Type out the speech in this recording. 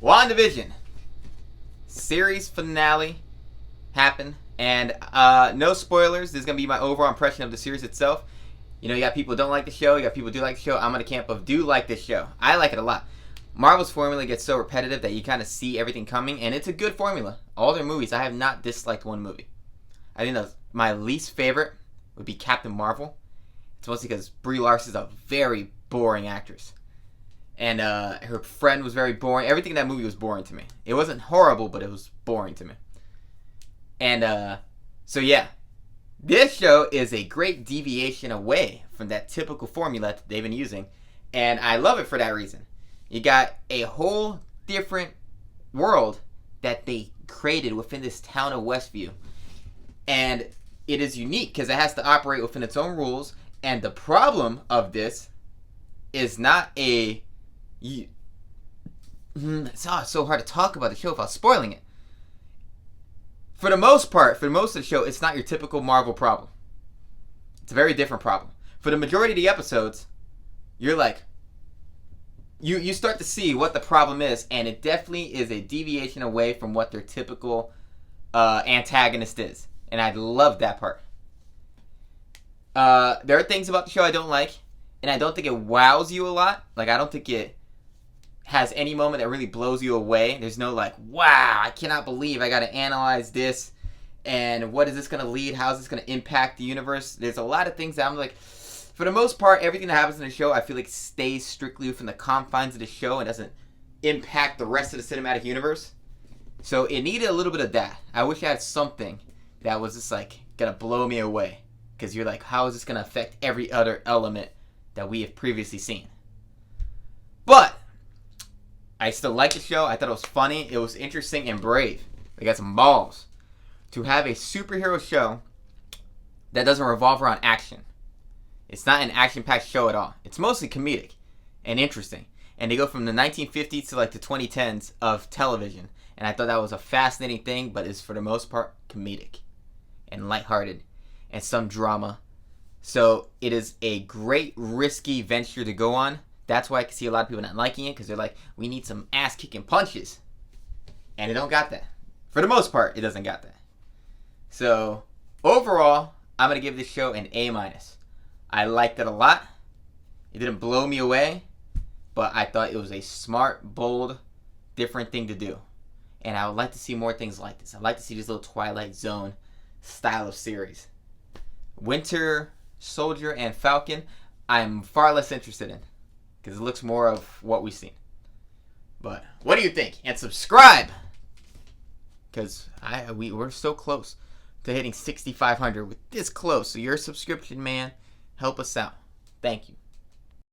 Wandavision series finale happened, and no spoilers. This is gonna be my overall impression of the series itself. You know, you got people who don't like the show, you got people who do like the show. I'm in the camp of do like this show. I like it a lot. Marvel's formula gets so repetitive that you kind of see everything coming, and it's a good formula. All their movies, I have not disliked one movie. I think my least favorite would be Captain Marvel. It's mostly because Brie Larson's a very boring actress. And her friend was very boring. Everything in that movie was boring to me. It wasn't horrible, but it was boring to me. And so yeah, this show is a great deviation away from that typical formula that they've been using. And I love it for that reason. You got a whole different world that they created within this town of Westview. And it is unique because it has to operate within its own rules. And the problem of this is not a... It's so hard to talk about the show without spoiling it. For the most part, for most of the show, it's not your typical Marvel problem. It's a very different problem. For the majority of the episodes, you're like... You start to see what the problem is, and it definitely is a deviation away from what their typical antagonist is. And I love that part. There are things about the show I don't like, and I don't think it wows you a lot. Like, I don't think it has any moment that really blows you away. There's no like, wow, I cannot believe I got to analyze this, and what is this going to lead? How is this going to impact the universe? There's a lot of things that I'm like... For the most part, everything that happens in the show, I feel like stays strictly within the confines of the show and doesn't impact the rest of the cinematic universe. So it needed a little bit of that. I wish I had something that was just like gonna blow me away, because you're like, how is this gonna affect every other element that we have previously seen? But I still like the show. I thought it was funny. It was interesting and brave. They got some balls to have a superhero show that doesn't revolve around action. It's not an action-packed show at all. It's mostly comedic and interesting. And they go from the 1950s to like the 2010s of television. And I thought that was a fascinating thing, but it's for the most part comedic and lighthearted and some drama. So it is a great risky venture to go on. That's why I can see a lot of people not liking it, because they're like, we need some ass-kicking punches. And it don't got that. For the most part, it doesn't got that. So overall, I'm going to give this show an A-. I liked it a lot. It didn't blow me away, but I thought it was a smart, bold, different thing to do. And I would like to see more things like this. I'd like to see this little Twilight Zone style of series. Winter Soldier and Falcon, I'm far less interested in, because it looks more of what we've seen. But what do you think? And subscribe, because we're so close to hitting 6,500. With this close, so your subscription, man, help us out. Thank you.